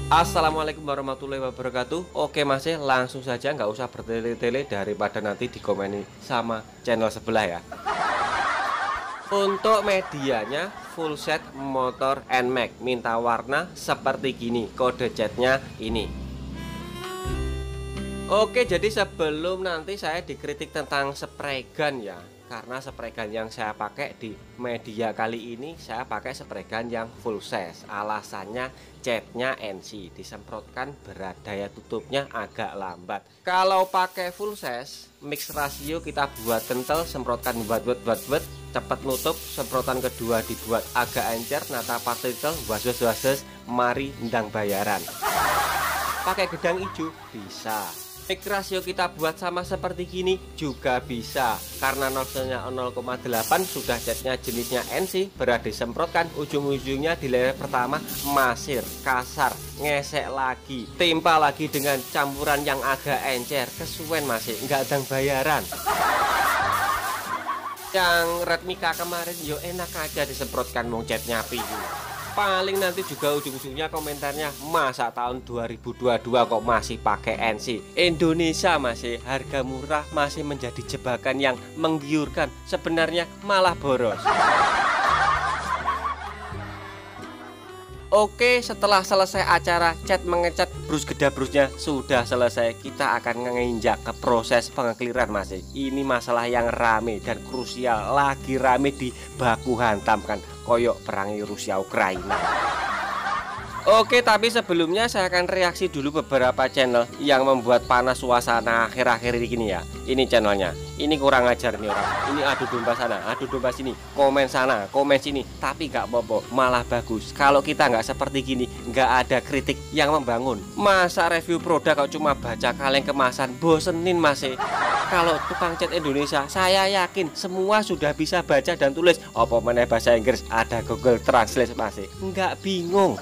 Assalamualaikum warahmatullahi wabarakatuh. Oke masih langsung saja, nggak usah bertele-tele daripada nanti dikomeni sama channel sebelah ya. Untuk medianya full set motor NMAX, minta warna seperti gini, kode catnya ini. Oke, jadi sebelum nanti saya dikritik tentang spray gun ya, karena spray gun yang saya pakai di media kali ini saya pakai spray gun yang full size. Alasannya catnya NC, disemprotkan berat, daya tutupnya agak lambat. Kalau pakai full size, mix rasio kita buat kental, semprotkan buat cepat nutup. Semprotan kedua dibuat agak encer, nata partikel, was mari ndang bayaran. Pakai gedang hijau bisa. Mix rasio kita buat sama seperti gini juga bisa, karena nozzle-nya 0,8 sudah catnya jenisnya NC, berat disemprotkan, ujung-ujungnya di layer pertama masir, kasar, ngesek lagi, timpa lagi dengan campuran yang agak encer, kesuwen masih nggak ada bayaran. Yang Red Mika kemarin yo enak aja disemprotkan mong catnya piyu. Paling nanti juga ujung-ujungnya komentarnya, masa tahun 2022 kok masih pakai NC. Indonesia masih harga murah, masih menjadi jebakan yang menggiurkan, sebenarnya malah boros. Oke, setelah selesai acara cat mengecat brus gedabrusnya sudah selesai, kita akan menginjak ke proses pengekliran masih. Ini masalah yang rame dan krusial, lagi rame di baku hantam kan, koyok perangi Rusia Ukraina. Oke, tapi sebelumnya saya akan reaksi dulu beberapa channel yang membuat panas suasana akhir-akhir ini ya. Ini channelnya, ini kurang ajar nih orang. Ini adu domba sana, adu domba sini, komen sana, komen sini. Tapi gak apa-apa, malah bagus. Kalau kita nggak seperti gini, nggak ada kritik yang membangun. Masa review produk kok cuma baca kaleng kemasan, bosenin masih. Kalau tukang cat Indonesia, saya yakin semua sudah bisa baca dan tulis. Apa meneh bahasa Inggris, ada Google Translate masih. Nggak bingung.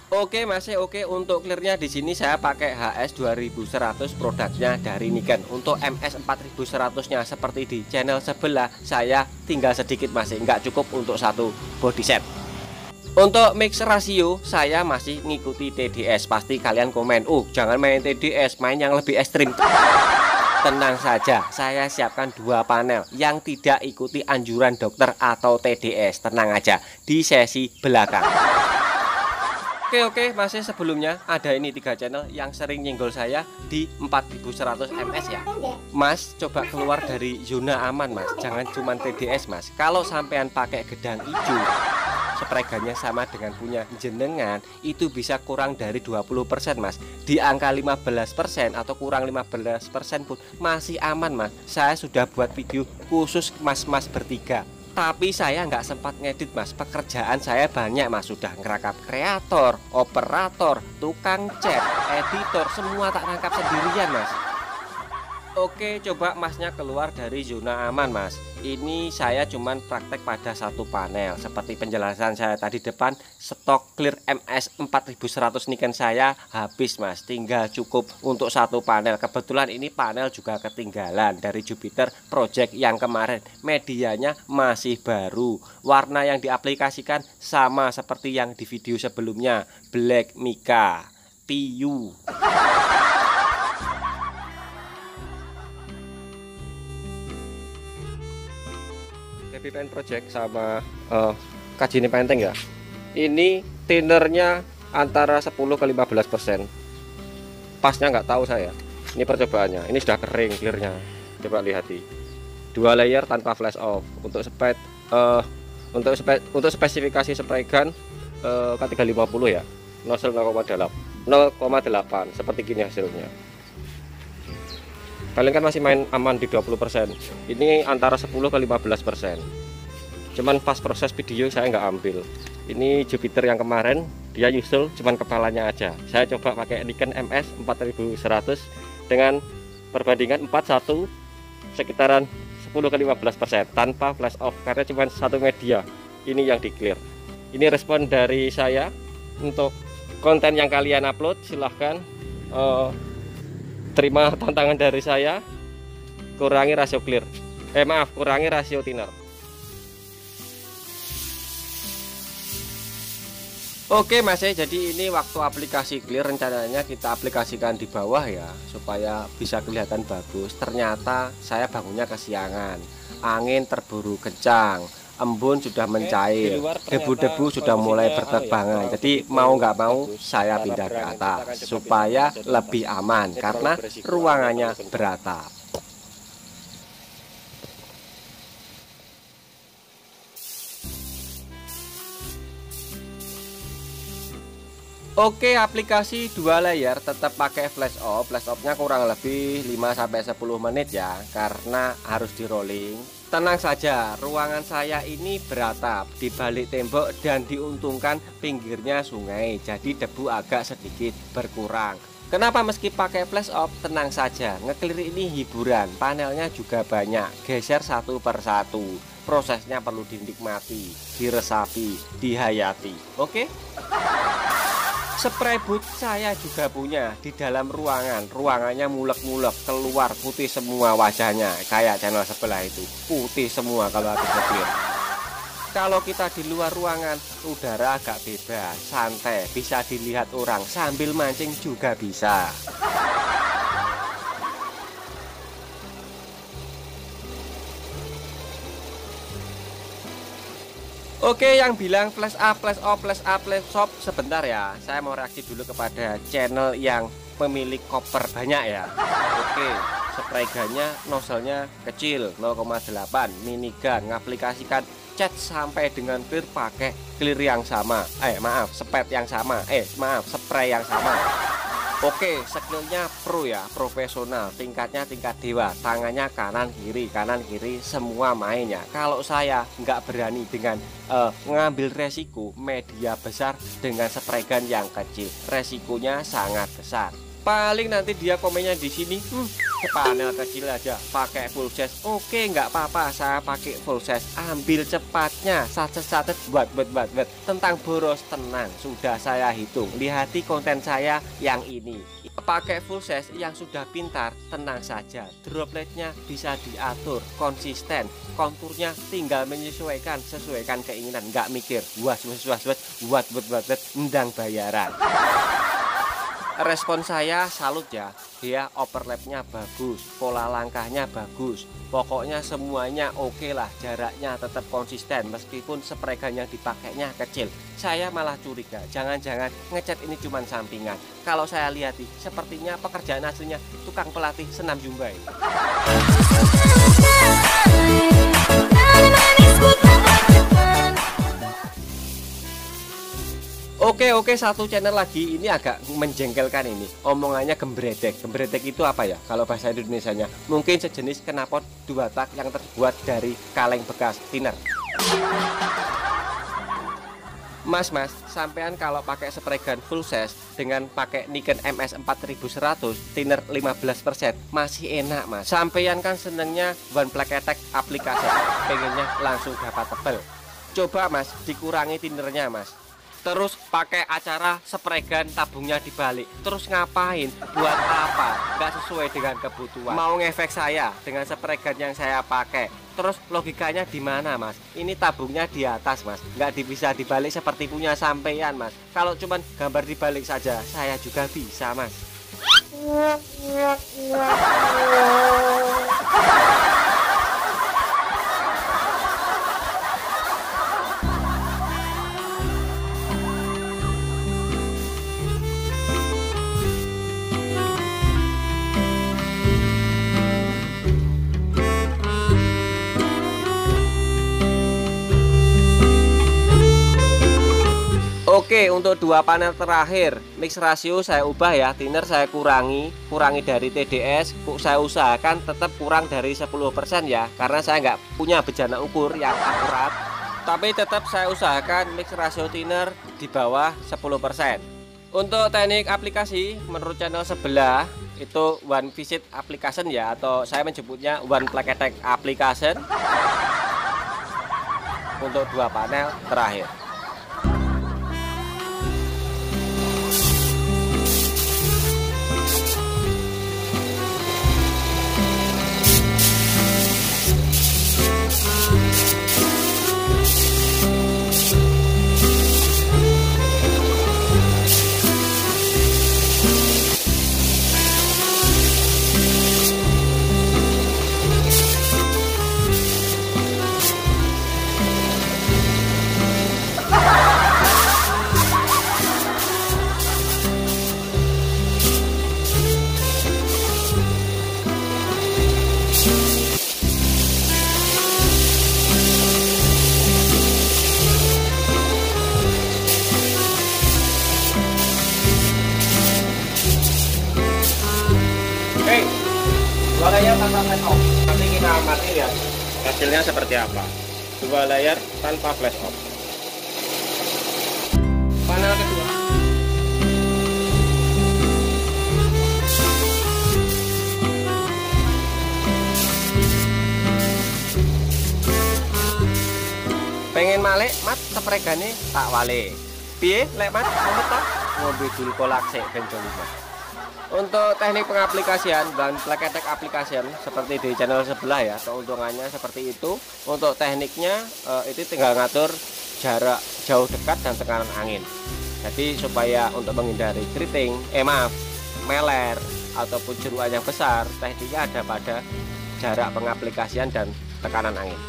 Oke masih oke. Untuk clearnya di sini saya pakai HS 2100 produknya dari Nikon. Untuk MS 4100-nya seperti di channel sebelah saya tinggal sedikit masih, nggak cukup untuk satu body set. Untuk mix rasio saya masih ngikuti TDS. Pasti kalian komen, jangan main TDS, main yang lebih ekstrim. Tenang saja, saya siapkan dua panel yang tidak ikuti anjuran dokter atau TDS. Tenang aja, di sesi belakang. Oke, masih sebelumnya ada ini 3 channel yang sering nyenggol saya di 4100 ms ya. Mas, coba keluar dari zona aman mas, jangan cuman TDS mas. Kalau sampean pakai gedang hijau, spray gunnya sama dengan punya jenengan, itu bisa kurang dari 20% mas. Di angka 15% atau kurang 15% pun masih aman mas. Saya sudah buat video khusus mas-mas bertiga, tapi saya nggak sempat ngedit mas, pekerjaan saya banyak mas. Sudah ngerakap kreator, operator, tukang cat, editor, semua tak rangkap sendirian mas. Oke, coba masnya keluar dari zona aman mas. Ini saya cuman praktek pada satu panel. Seperti penjelasan saya tadi depan, stok clear MS 4100 Nikon saya habis mas, tinggal cukup untuk satu panel. Kebetulan ini panel juga ketinggalan dari Jupiter project yang kemarin, medianya masih baru. Warna yang diaplikasikan sama seperti yang di video sebelumnya, Black Mika PU. Pen project sama Kajini Penteng ya. Ini tinernya antara 10 ke 15%. Pasnya nggak tahu saya. Ini percobaannya. Ini sudah kering clearnya. Coba lihat di 2 layer tanpa flash off. Untuk spesifikasi spray gun K350 ya. Nozzle 0,8 seperti gini hasilnya. Kalian kan masih main aman di 20%. Ini antara 10 ke 15%. Cuman pas proses video saya nggak ambil. Ini Jupiter yang kemarin dia nyusul cuman kepalanya aja. Saya coba pakai Nikon MS 4100 dengan perbandingan 41 sekitaran 10 ke 15% tanpa flash off karena cuma satu media. Ini yang di clear. Ini respon dari saya. Untuk konten yang kalian upload silahkan Terima tantangan dari saya, kurangi rasio clear. Maaf, kurangi rasio thinner. Oke Mas, jadi ini waktu aplikasi clear rencananya kita aplikasikan di bawah ya, supaya bisa kelihatan bagus. Ternyata saya bangunnya kesiangan, angin terburu kencang, embun sudah mencair, debu-debu sudah mulai berterbangan. Jadi mau nggak mau saya pindah ke atas supaya lebih aman karena ruangannya beratap. Oke, aplikasi 2 layar tetap pakai flash off. Flash off-nya kurang lebih 5-10 menit ya, karena harus di rolling. Tenang saja, ruangan saya ini beratap di balik tembok dan diuntungkan pinggirnya sungai, jadi debu agak sedikit berkurang. Kenapa meski pakai flash off? Tenang saja, ngeclear ini hiburan, panelnya juga banyak, geser satu persatu. Prosesnya perlu dinikmati, diresapi, dihayati. Oke? Spray boot saya juga punya di dalam ruangan. Ruangannya mulek-mulek, keluar putih semua wajahnya. Kayak channel sebelah itu, putih semua kalau habis nge-clear. Kalau kita di luar ruangan, udara agak bebas, santai, bisa dilihat orang sambil mancing juga bisa. Oke, yang bilang flash up, flash off, flash up, flash off, sebentar ya. Saya mau reaksi dulu kepada channel yang pemilik koper banyak ya. Oke, spray gunnya nozzle-nya kecil 0,8 minigun, ngaplikasikan cat sampai dengan clear pakai clear yang sama. Spray yang sama. Spray yang sama. Oke, skillnya pro ya, profesional, tingkatnya tingkat dewa, tangannya kanan kiri semua mainnya. Kalau saya nggak berani dengan ngambil resiko media besar dengan spray gun yang kecil, resikonya sangat besar. Paling nanti dia komennya di sini, panel kecil aja pakai full size. Oke, nggak apa-apa, saya pakai full size. Ambil cepatnya, satet buat. Tentang boros, tenang, sudah saya hitung. Lihati konten saya yang ini. Pakai full size yang sudah pintar, tenang saja. Dropletnya bisa diatur, konsisten. Konturnya tinggal menyesuaikan, sesuaikan keinginan. Nggak mikir, buat, endang bayaran. Respon saya salut ya, dia overlapnya bagus, pola langkahnya bagus, pokoknya semuanya oke lah, jaraknya tetap konsisten meskipun spray gun yang dipakainya kecil. Saya malah curiga, jangan-jangan ngecat ini cuma sampingan. Kalau saya lihat sepertinya pekerjaan aslinya tukang pelatih senam Zumba. Oke, satu channel lagi ini agak menjengkelkan ini. Omongannya gembredek. Gembredek itu apa ya? Kalau bahasa Indonesianya mungkin sejenis knalpot 2 tak yang terbuat dari kaleng bekas thinner. Mas, sampean kalau pakai spray gun full size dengan pakai Nikon MS 4100 thinner 15% masih enak Mas. Sampean kan senengnya one black attack aplikasi, pengennya langsung dapat tebel. Coba Mas, dikurangi thinnernya Mas. Terus pakai acara spray gun tabungnya dibalik. Terus ngapain? Buat apa? Nggak sesuai dengan kebutuhan. Mau ngefek saya dengan spray gun yang saya pakai. Terus logikanya di mana Mas? Ini tabungnya di atas Mas, nggak bisa dibalik seperti punya sampean Mas. Kalau cuman gambar dibalik saja, saya juga bisa Mas. Oke, untuk 2 panel terakhir mix rasio saya ubah ya, thinner saya kurangi dari TDS, saya usahakan tetap kurang dari 10% ya, karena saya nggak punya bejana ukur yang akurat, tapi tetap saya usahakan mix rasio thinner di bawah 10%. Untuk teknik aplikasi menurut channel sebelah itu one visit application ya, atau saya menyebutnya one black attack application untuk 2 panel terakhir. layar tanpa flash off. Nanti kita amati lihat hasilnya seperti apa. 2 layar tanpa flash off. Panel kedua. Pengen malek mat sepregane tak wale. Piye lek mat sampe tak ngombe dul kolak sik ben coba. Untuk teknik pengaplikasian dan pleketek aplikasian seperti di channel sebelah ya, keuntungannya seperti itu. Untuk tekniknya itu tinggal ngatur jarak jauh dekat dan tekanan angin. Jadi supaya untuk menghindari keriting, meler ataupun jeruan yang besar, tekniknya ada pada jarak pengaplikasian dan tekanan angin.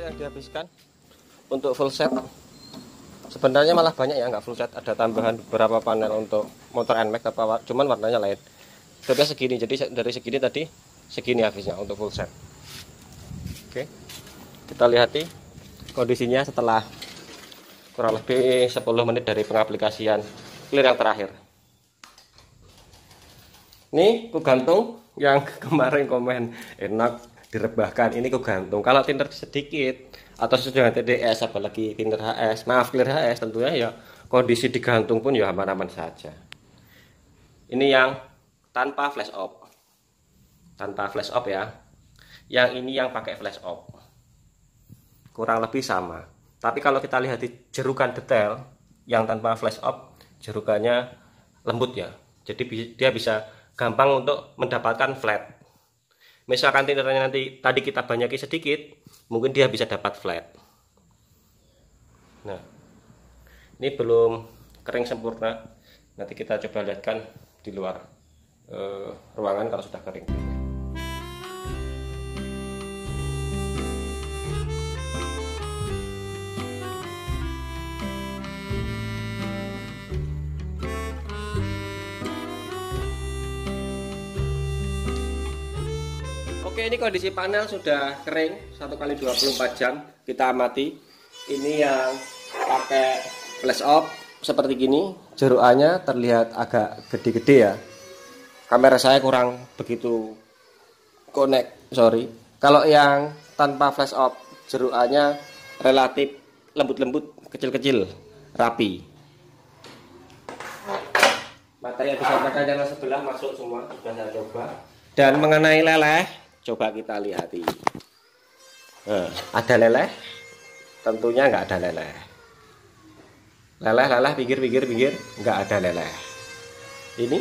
Yang dihabiskan untuk full set sebenarnya malah banyak ya, nggak full set, ada tambahan beberapa panel untuk motor NMAX cuman warnanya lain. Tapi segini, jadi dari segini tadi segini habisnya untuk full set. Oke, kita lihat kondisinya setelah kurang lebih 10 menit dari pengaplikasian clear yang terakhir. Ini ku gantung yang kemarin komen enak direbahkan, ini ku gantung. Kalau thinner sedikit atau sesuai dengan TDS, apalagi thinner HS, clear HS, tentunya ya kondisi digantung pun ya aman-aman saja. Ini yang tanpa flash off, ya. Yang ini yang pakai flash off, kurang lebih sama. Tapi kalau kita lihat di jerukan detail yang tanpa flash off, jerukannya lembut ya, jadi dia bisa gampang untuk mendapatkan flat. Misalkan tindernya nanti tadi kita banyaki sedikit, mungkin dia bisa dapat flat. Nah, ini belum kering sempurna. Nanti kita coba lihatkan di luar ruangan kalau sudah kering. Oke, ini kondisi panel sudah kering 1x24 jam. Kita amati. Ini yang pakai flash off seperti gini. Jeruannya terlihat agak gede-gede ya. Kamera saya kurang begitu connect, sorry. Kalau yang tanpa flash off, jeruannya relatif lembut-lembut, kecil-kecil, rapi. Materi yang disampaikan channel sebelah masuk semua, sudah saya coba. Dan mengenai leleh, coba kita lihati. Ada leleh? Tentunya nggak ada leleh. Leleh, pinggir, nggak ada leleh. Ini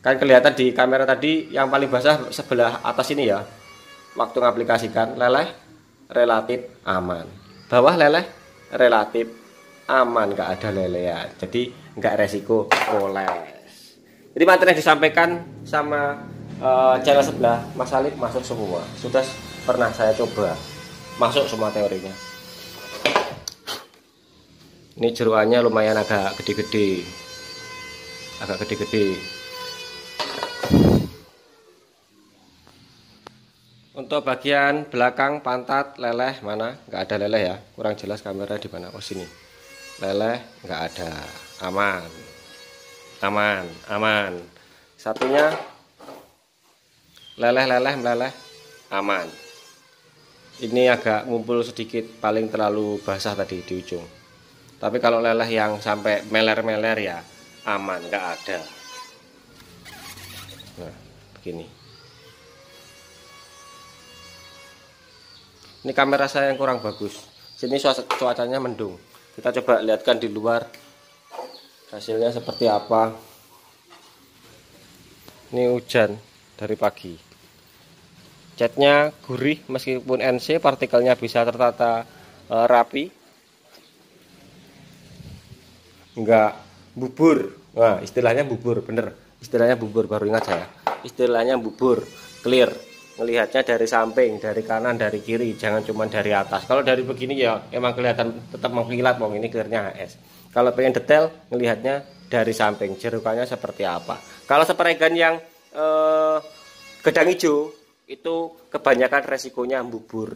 kan kelihatan di kamera tadi yang paling basah sebelah atas ini ya. Waktu ngaplikasikan leleh relatif aman. Bawah leleh relatif aman, nggak ada lelehan. Jadi nggak resiko koles. Jadi materi yang disampaikan sama channel sebelah Mas Alif masuk semua. Sudah pernah saya coba, masuk semua teorinya. Ini jeruannya lumayan agak gede-gede, Untuk bagian belakang pantat leleh mana? Nggak ada leleh ya. Kurang jelas kamera di mana. Oh sini. Leleh nggak ada, aman. Satunya meleleh aman. Ini agak ngumpul sedikit, paling terlalu basah tadi di ujung. Tapi kalau leleh yang sampai meler ya aman, nggak ada. Nah begini. Ini kamera saya yang kurang bagus. Sini cuacanya mendung. Kita coba lihatkan di luar hasilnya seperti apa. Ini hujan dari pagi. Catnya gurih meskipun NC, partikelnya bisa tertata rapi, enggak bubur. Nah istilahnya bubur, bener. Istilahnya bubur, baru ingat saya. Istilahnya bubur, clear. Ngelihatnya dari samping, dari kanan, dari kiri, jangan cuma dari atas. Kalau dari begini ya emang kelihatan tetap mengkilat, ini clearnya HS. Kalau pengen detail, ngelihatnya dari samping, jerukannya seperti apa. Kalau sepregan yang gedang hijau, itu kebanyakan resikonya bubur.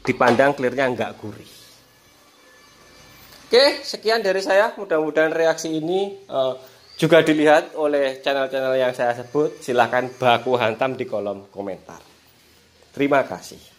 Dipandang clearnya nggak gurih. Oke, sekian dari saya. Mudah-mudahan reaksi ini juga dilihat oleh channel-channel yang saya sebut. Silahkan baku hantam di kolom komentar. Terima kasih.